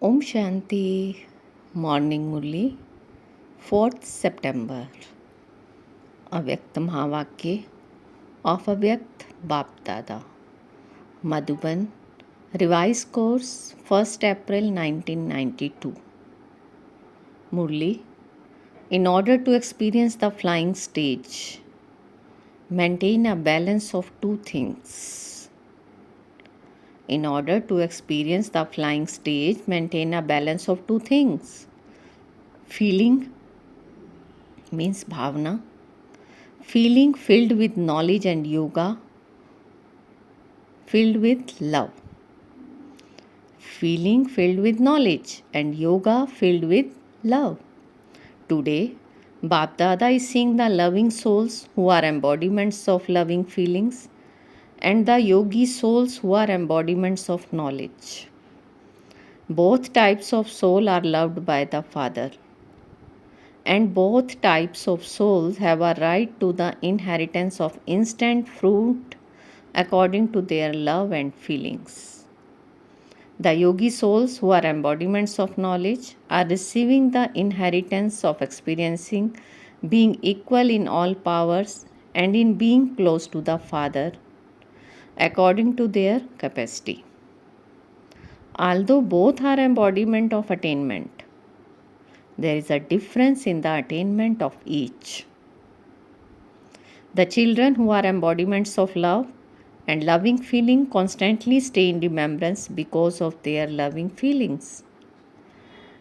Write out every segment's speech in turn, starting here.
Om Shanti Morning Murli 4th September अव्यक्त महावाक्य of अव्यक्त बाप दादा Madhuban revise course 1st April 1992 Murli In order to experience the flying stage, maintain a balance of two things. In order to experience the flying stage, maintain a balance of two things. Feeling means bhavana. Feeling filled with knowledge and yoga, filled with love. Feeling filled with knowledge and yoga filled with love. Today, Bap Dada is seeing the loving souls who are embodiments of loving feelings and the yogi souls who are embodiments of knowledge. Both types of soul are loved by the Father, and both types of souls have a right to the inheritance of instant fruit according to their love and feelings. The yogi souls who are embodiments of knowledge are receiving the inheritance of experiencing being equal in all powers and in being close to the Father according to their capacity. Although both are embodiment of attainment, there is a difference in the attainment of each. The children who are embodiments of love and loving feeling constantly stay in remembrance because of their loving feelings.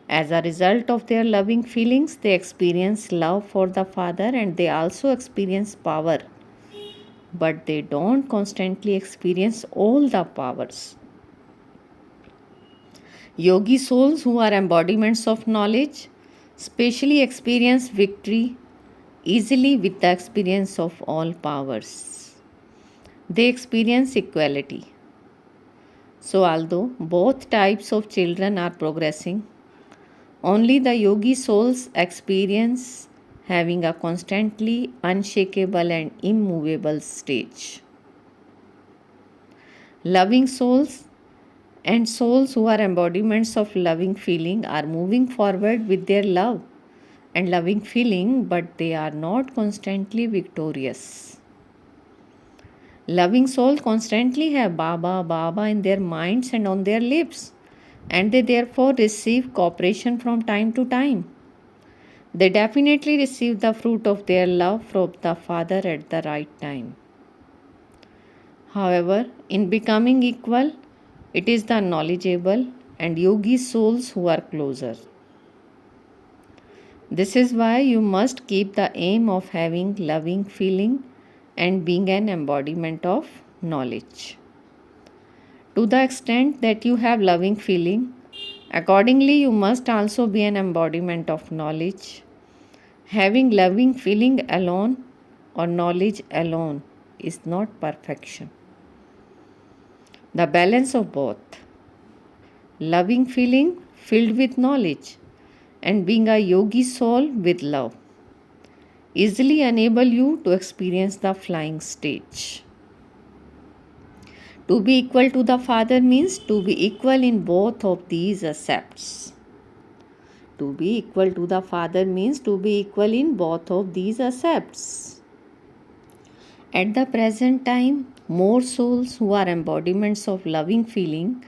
As a result of their loving feelings, they experience love for the Father and they also experience power. But they don't constantly experience all the powers. Yogi souls who are embodiments of knowledge specially experience victory easily with the experience of all powers. They experience equality. So, although both types of children are progressing, only the yogi souls experience having a constantly unshakable and immovable stage. Loving souls and souls who are embodiments of loving feeling are moving forward with their love and loving feeling, but they are not constantly victorious. Loving souls constantly have Baba, Baba in their minds and on their lips, and they therefore receive cooperation from time to time. They definitely receive the fruit of their love from the Father at the right time. However, in becoming equal, it is the knowledgeable and yogi souls who are closer. This is why you must keep the aim of having loving feeling and being an embodiment of knowledge. To the extent that you have loving feeling, accordingly you must also be an embodiment of knowledge. Having loving feeling alone or knowledge alone is not perfection. The balance of both, loving feeling filled with knowledge and being a yogi soul with love, easily enable you to experience the flying stage. To be equal to the Father means to be equal in both of these aspects. To be equal to the Father means to be equal in both of these aspects. At the present time, more souls who are embodiments of loving feeling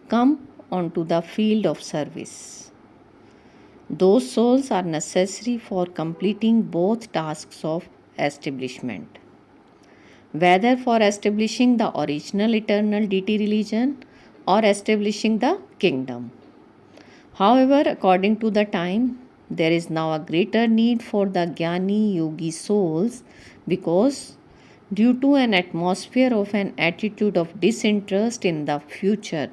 come onto the field of service. Those souls are necessary for completing both tasks of establishment, whether for establishing the original eternal deity religion or establishing the kingdom. However, according to the time, there is now a greater need for the Jnani Yogi souls because due to an atmosphere of an attitude of disinterest in the future,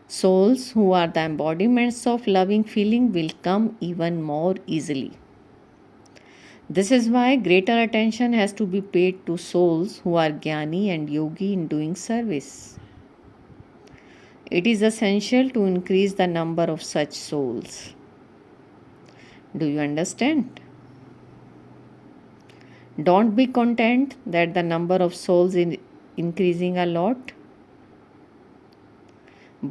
souls who are the embodiments of loving feeling will come even more easily. This is why greater attention has to be paid to souls who are Jnani and Yogi in doing service. It is essential to increase the number of such souls. Do you understand? Don't be content that the number of souls is increasing a lot.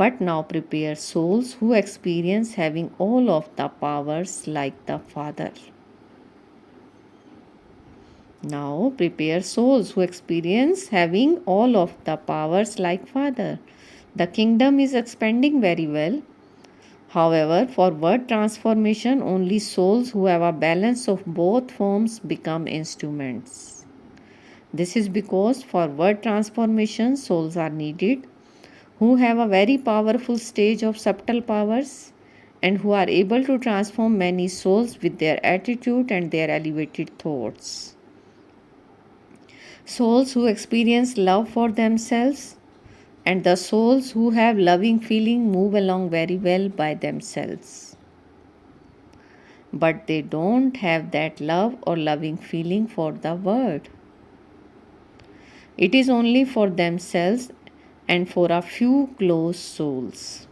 But now prepare souls who experience having all of the powers like the Father. Now prepare souls who experience having all of the powers like Father. The kingdom is expanding very well. However, for word transformation, only souls who have a balance of both forms become instruments. This is because for word transformation, souls are needed who have a very powerful stage of subtle powers and who are able to transform many souls with their attitude and their elevated thoughts. Souls who experience love for themselves and the souls who have loving feeling move along very well by themselves. But they don't have that love or loving feeling for the word. It is only for themselves and for a few close souls.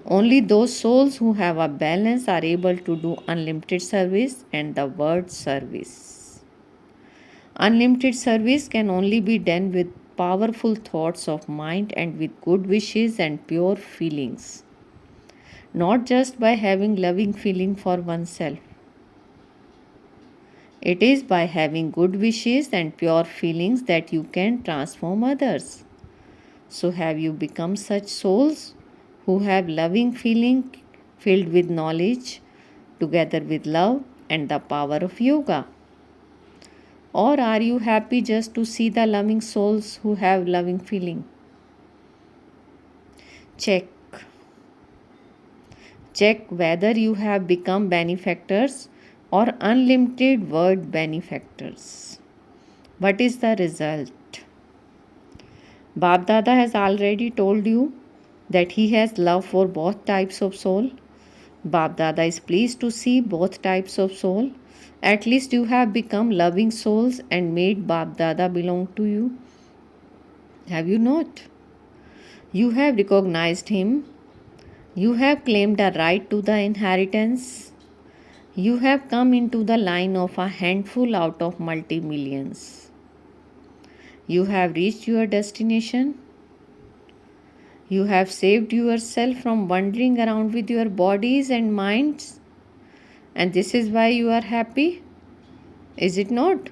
Only those souls who have a balance are able to do unlimited service and the word service. Unlimited service can only be done with powerful thoughts of mind and with good wishes and pure feelings, not just by having loving feeling for oneself. It is by having good wishes and pure feelings that you can transform others. So have you become such souls who have loving feeling filled with knowledge together with love and the power of yoga? Or are you happy just to see the loving souls who have loving feeling? Check whether you have become benefactors or unlimited word benefactors. What is the result? Bap Dada has already told you that he has love for both types of soul. Bap Dada is pleased to see both types of soul. At least you have become loving souls and made Bap Dada belong to you. Have you not? You have recognized him. You have claimed a right to the inheritance. You have come into the line of a handful out of multi-millions. You have reached your destination. You have saved yourself from wandering around with your bodies and minds. And this is why you are happy? Is it not?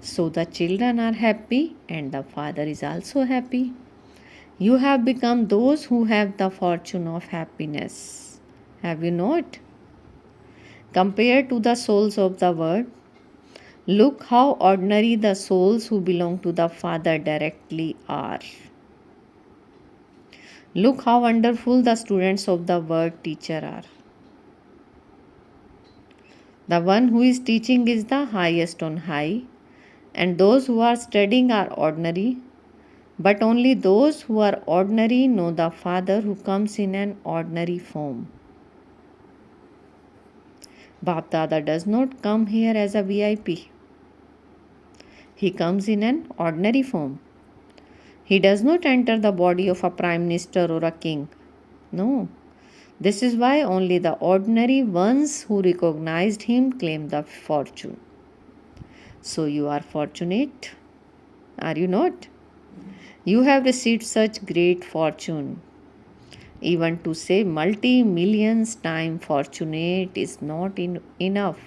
So the children are happy and the Father is also happy. You have become those who have the fortune of happiness. Have you not? Compared to the souls of the world, look how ordinary the souls who belong to the Father directly are. Look how wonderful the students of the word teacher are. The one who is teaching is the highest on high, and those who are studying are ordinary, but only those who are ordinary know the Father who comes in an ordinary form. Bap Dada does not come here as a VIP. He comes in an ordinary form. He does not enter the body of a prime minister or a king. No. This is why only the ordinary ones who recognized him claim the fortune. So you are fortunate, are you not? You have received such great fortune. Even to say multi-millions time fortunate is not enough.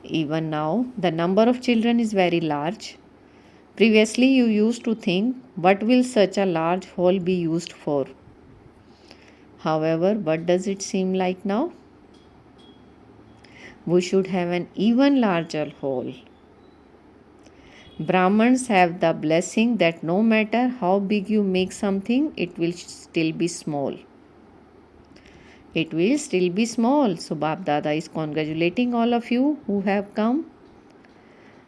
Even now, the number of children is very large. Previously, you used to think, what will such a large hall be used for? However, what does it seem like now? We should have an even larger hall. Brahmins have the blessing that no matter how big you make something, it will still be small. It will still be small. So Bap Dada is congratulating all of you who have come.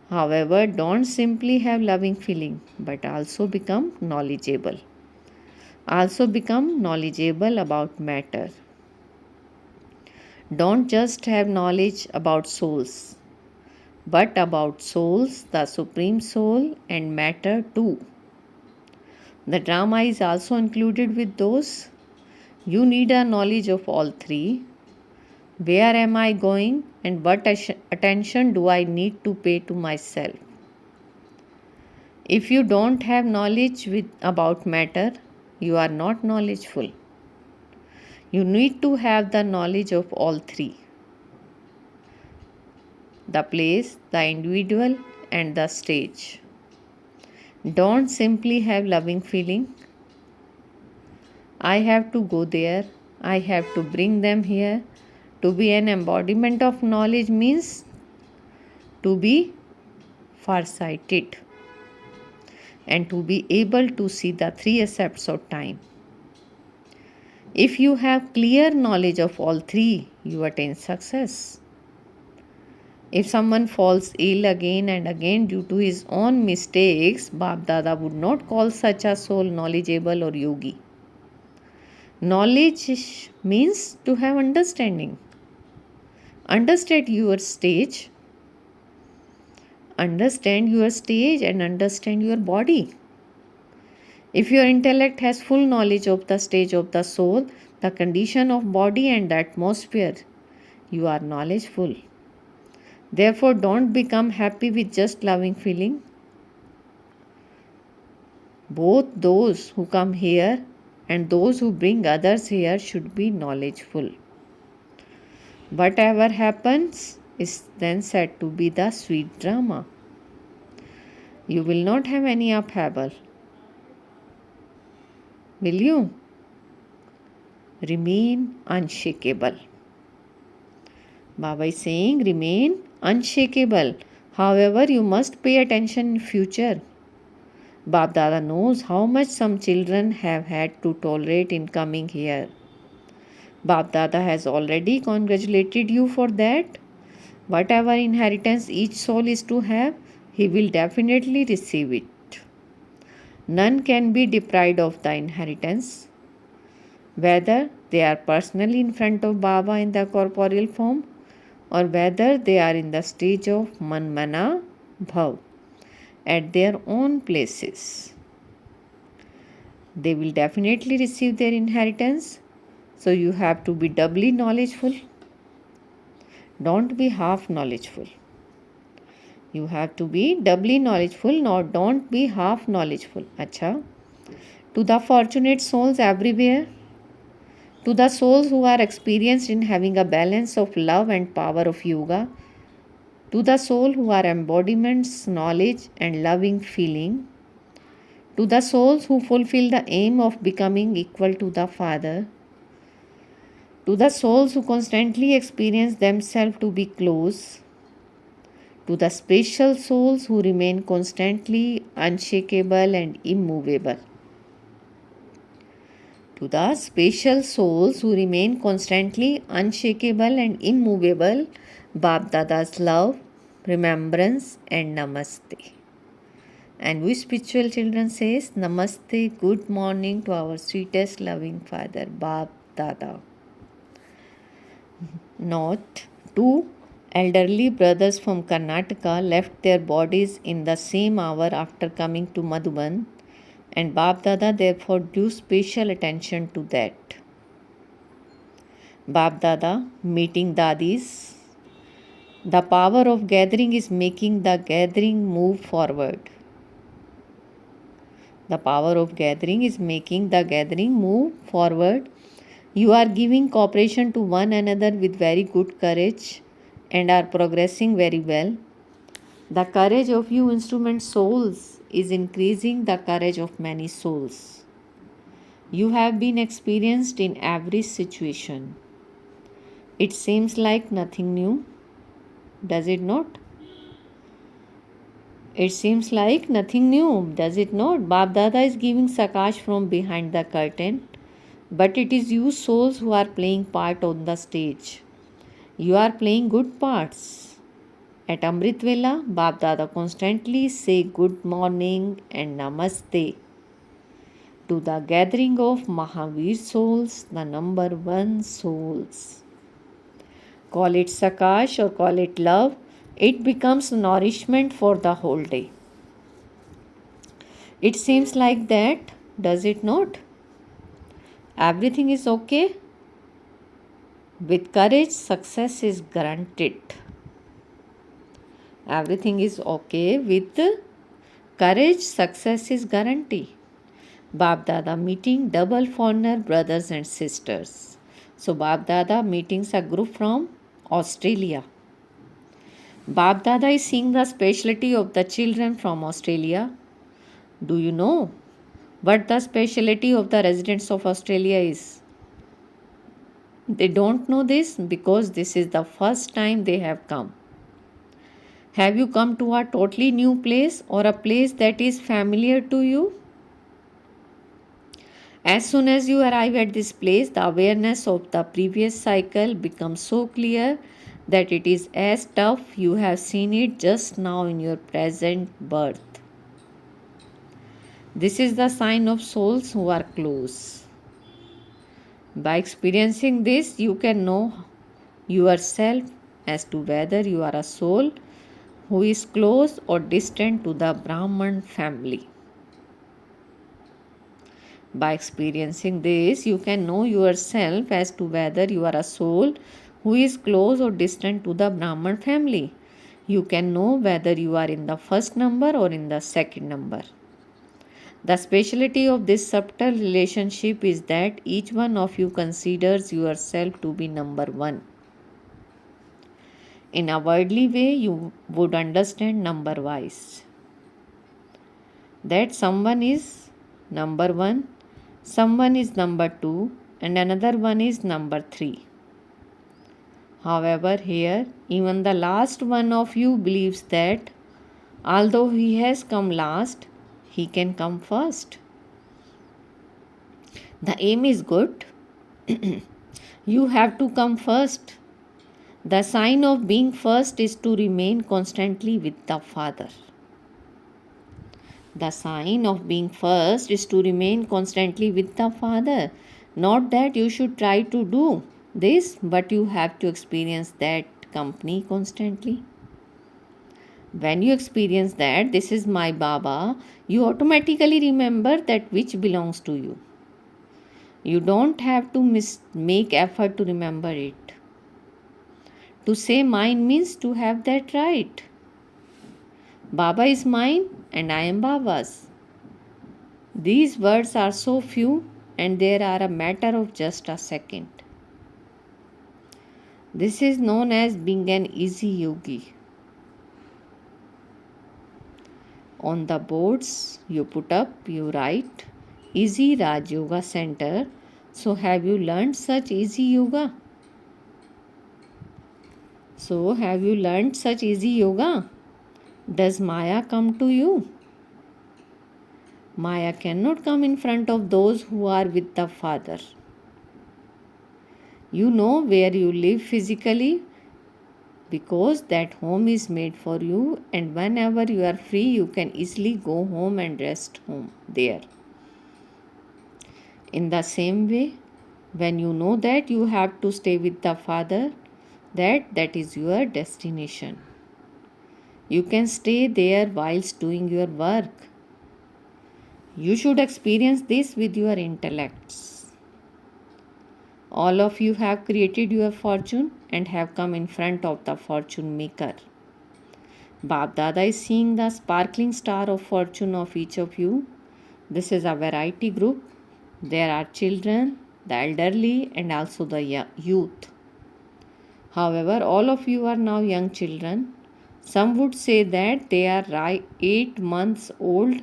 However, don't simply have loving feeling, but also become knowledgeable. Also become knowledgeable about matter. Don't just have knowledge about souls, but about souls, the Supreme Soul, and matter too. The drama is also included with those. You need a knowledge of all three. Where am I going and what attention do I need to pay to myself? If you don't have knowledge about matter, you are not knowledgeful. You need to have the knowledge of all three: the place, the individual, and the stage. Don't simply have loving feeling. I have to go there. I have to bring them here. To be an embodiment of knowledge means to be farsighted and to be able to see the three aspects of time. If you have clear knowledge of all three, you attain success. If someone falls ill again and again due to his own mistakes, Bap Dada would not call such a soul knowledgeable or yogi. Knowledge means to have understanding. Understand your stage. Understand your stage and understand your body. If your intellect has full knowledge of the stage of the soul, the condition of body and the atmosphere, you are knowledgeful. Therefore, don't become happy with just loving feeling. Both those who come here and those who bring others here should be knowledgeful. Whatever happens is then said to be the sweet drama. You will not have any upheaval. Will you? Remain unshakable. Baba is saying remain unshakable. However, you must pay attention in future. Bap Dada knows how much some children have had to tolerate in coming here. Bap Dada has already congratulated you for that. Whatever inheritance each soul is to have, he will definitely receive it. None can be deprived of the inheritance, whether they are personally in front of Baba in the corporeal form or whether they are in the stage of Manmana Bhav at their own places. They will definitely receive their inheritance, so you have to be doubly knowledgeful. Don't be half knowledgeful. You have to be doubly knowledgeful, not don't be half knowledgeful. Acha. To the fortunate souls everywhere, to the souls who are experienced in having a balance of love and power of yoga, to the soul who are embodiments, knowledge and loving feeling, to the souls who fulfill the aim of becoming equal to the Father, to the souls who constantly experience themselves to be close, to the special souls who remain constantly unshakable and immovable. To the special souls who remain constantly unshakable and immovable, Bap Dada's love, remembrance and namaste. And we spiritual children says namaste, good morning to our sweetest loving Father, Bap Dada. Note: 2 elderly brothers from Karnataka left their bodies in the same hour after coming to Madhuban, and Bap Dada therefore drew special attention to that. Bap Dada meeting Dadis. The power of gathering is making the gathering move forward. The power of gathering is making the gathering move forward. You are giving cooperation to one another with very good courage and are progressing very well. The courage of you instrument souls is increasing the courage of many souls. You have been experienced in every situation. It seems like nothing new, does it not? It seems like nothing new, does it not? Bap Dada is giving Sakash from behind the curtain, but it is you souls who are playing part on the stage. You are playing good parts. At Amrit Vela, Bap Dada constantly say good morning and namaste to the gathering of Mahavir souls, the number one souls. Call it Sakash or call it love, it becomes nourishment for the whole day. It seems like that, does it not? Everything is okay. With courage, success is granted. Everything is okay with Courage, success is guarantee. Bab Dada meeting double foreigner brothers and sisters. So Bab Dada meetings a group from Australia. Bab Dada is seeing the specialty of the children from Australia. Do you know what the specialty of the residents of Australia is? They don't know this because this is the first time they have come. Have you come to a totally new place or a place that is familiar to you? As soon as you arrive at this place, the awareness of the previous cycle becomes so clear that it is as tough you have seen it just now in your present birth. This is the sign of souls who are close. By experiencing this, you can know yourself as to whether you are a soul who is close or distant to the Brahman family. By experiencing this, you can know yourself as to whether you are a soul who is close or distant to the Brahman family. You can know whether you are in the first number or in the second number. The speciality of this subtle relationship is that each one of you considers yourself to be number one. In a worldly way, you would understand number wise. That someone is number one, someone is number two, and another one is number three. However, here, even the last one of you believes that although he has come last, he can come first. The aim is good. You have to come first. The sign of being first is to remain constantly with the Father. The sign of being first is to remain constantly with the Father. Not that you should try to do this, but you have to experience that company constantly. When you experience that this is my Baba, you automatically remember that which belongs to you. You don't have to make effort to remember it. To say mine means to have that right. Baba is mine and I am Baba's. These words are so few and they are a matter of just a second. This is known as being an easy yogi. On the boards you put up, you write Easy Raj Yoga Center. So have you learned such easy yoga? Does Maya come to you? Maya cannot come in front of those who are with the Father. You know where you live physically because that home is made for you, and whenever you are free, you can easily go home and rest home there. In the same way, when you know that you have to stay with the Father, that is your destination. You can stay there whilst doing your work. You should experience this with your intellects. All of you have created your fortune and have come in front of the fortune maker. Bab Dada is seeing the sparkling star of fortune of each of you. This is a variety group. There are children, the elderly, and also the youth. However, all of you are now young children. Some would say that they are 8 months old,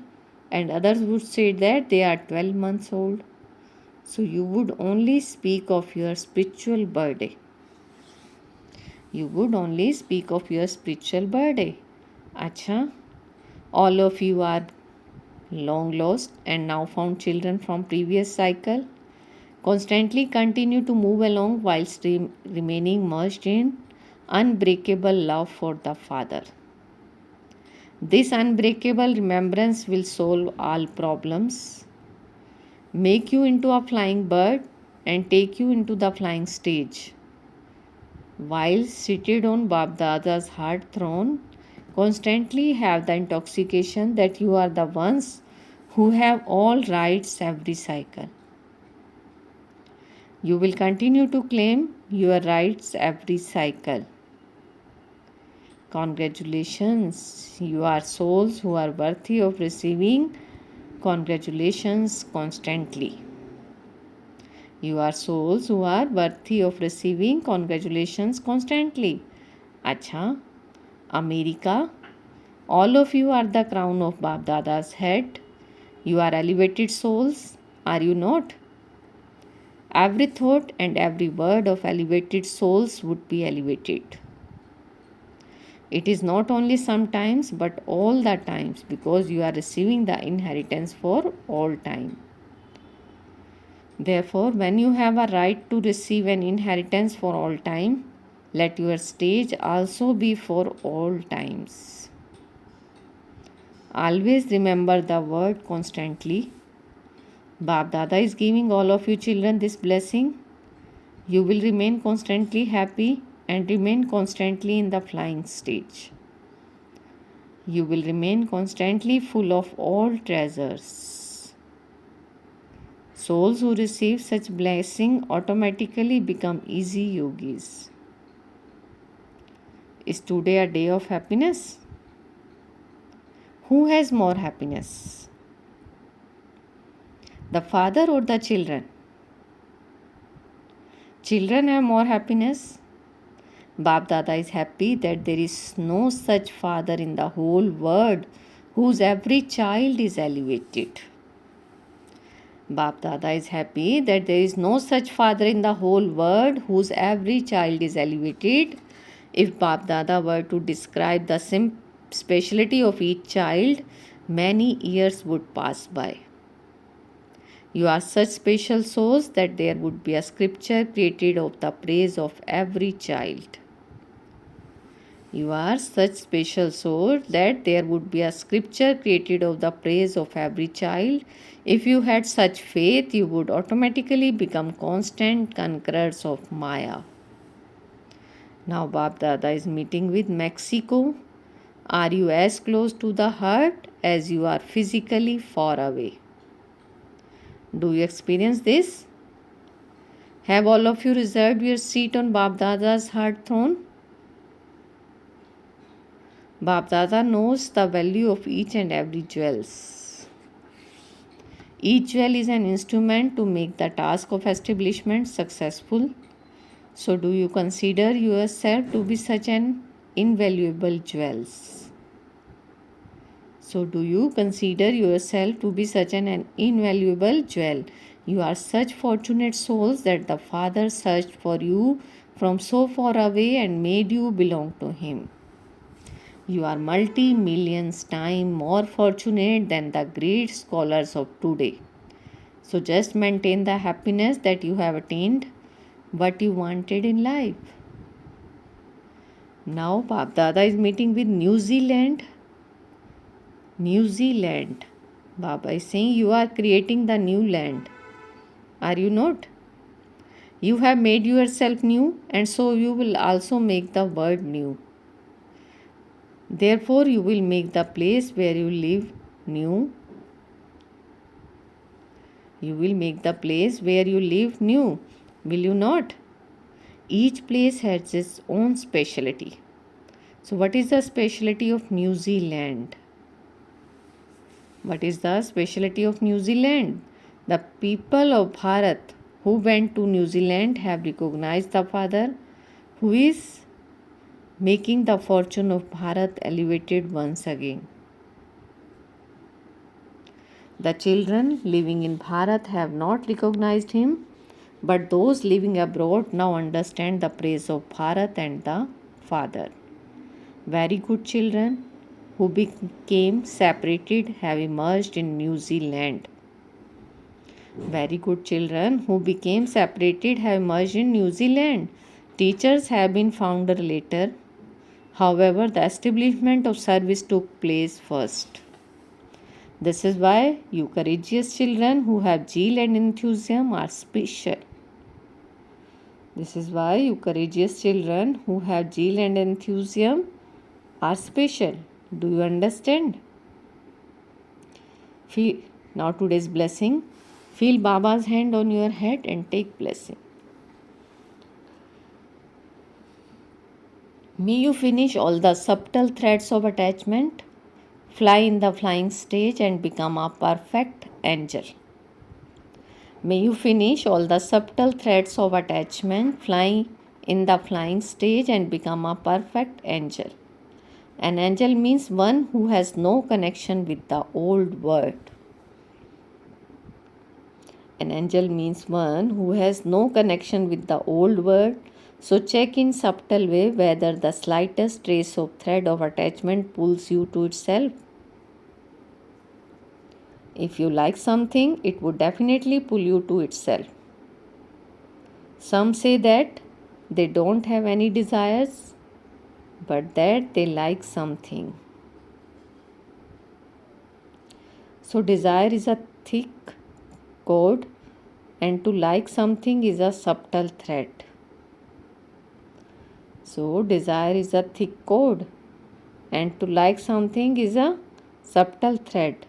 and others would say that they are 12 months old. So you would only speak of your spiritual birthday. Acha, all of you are long lost and now found children from previous cycle. Constantly continue to move along whilst remaining merged in unbreakable love for the Father. This unbreakable remembrance will solve all problems, make you into a flying bird and take you into the flying stage. While seated on Bab Dada's heart throne, constantly have the intoxication that you are the ones who have all rights every cycle. You will continue to claim your rights every cycle. Congratulations. You are souls who are worthy of receiving congratulations constantly. You are souls who are worthy of receiving congratulations constantly. Acha, America, all of you are the crown of Bap Dada's head. You are elevated souls, are you not? Every thought and every word of elevated souls would be elevated. It is not only sometimes but all the times, because you are receiving the inheritance for all time. Therefore, when you have a right to receive an inheritance for all time, let your stage also be for all times. Always remember the word constantly. Bap Dada is giving all of you children this blessing. You will remain constantly happy and remain constantly in the flying stage. You will remain constantly full of all treasures. Souls who receive such blessing automatically become easy yogis. Is today a day of happiness? Who has more happiness? The father or the children? Children have more happiness. Bap Dada is happy that there is no such father in the whole world whose every child is elevated. Bap Dada is happy that there is no such father in the whole world whose every child is elevated. If Bap Dada were to describe the speciality of each child, many years would pass by. You are such special souls that there would be a scripture created of the praise of every child. You are such special souls that there would be a scripture created of the praise of every child. If you had such faith, you would automatically become constant conquerors of Maya. Now Bap Dada is meeting with Mexico. Are you as close to the heart as you are physically far away? Do you experience this? Have all of you reserved your seat on Bap Dada's heart throne? Bap Dada knows the value of each and every jewels. Each jewel is an instrument to make the task of establishment successful. So do you consider yourself to be such an invaluable jewel? So do you consider yourself to be such an invaluable jewel? You are such fortunate souls that the Father searched for you from so far away and made you belong to Him. You are multi-millions times more fortunate than the great scholars of today. So just maintain the happiness that you have attained what you wanted in life. Now Bap Dada is meeting with New Zealand. New Zealand. Baba is saying you are creating the new land. Are you not? You have made yourself new, and so you will also make the world new. Therefore, you will make the place where you live new. You will make the place where you live new. Will you not? Each place has its own specialty. So, what is the specialty of New Zealand? What is the specialty of New Zealand? The people of Bharat who went to New Zealand have recognized the Father who is making the fortune of Bharat elevated once again. The children living in Bharat have not recognized him, but those living abroad now understand the praise of Bharat and the Father. Very good children who became separated have emerged in New Zealand. Very good children who became separated have emerged in New Zealand. Teachers have been found later. However, the establishment of service took place first. This is why you courageous children who have zeal and enthusiasm are special. This is why you courageous children who have zeal and enthusiasm are special. Do you understand? Now today's blessing. Feel Baba's hand on your head and take blessing. May you finish all the subtle threads of attachment, fly in the flying stage and become a perfect angel. May you finish all the subtle threads of attachment, fly in the flying stage and become a perfect angel. An angel means one who has no connection with the old world. An angel means one who has no connection with the old world. So check in subtle way whether the slightest trace of thread of attachment pulls you to itself. If you like something, it would definitely pull you to itself. Some say that they don't have any desires, but that they like something. So desire is a thick cord and to like something is a subtle thread. So desire is a thick cord and to like something is a subtle thread.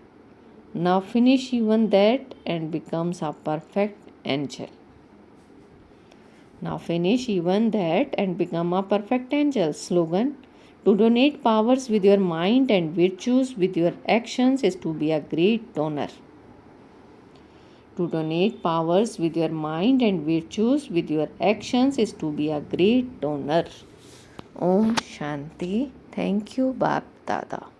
Now finish even that and becomes a perfect angel. Now finish even that and become a perfect angel. Slogan: to donate powers with your mind and virtues with your actions is to be a great donor. To donate powers with your mind and virtues with your actions is to be a great donor. Om Shanti. Thank you, Bap Dada.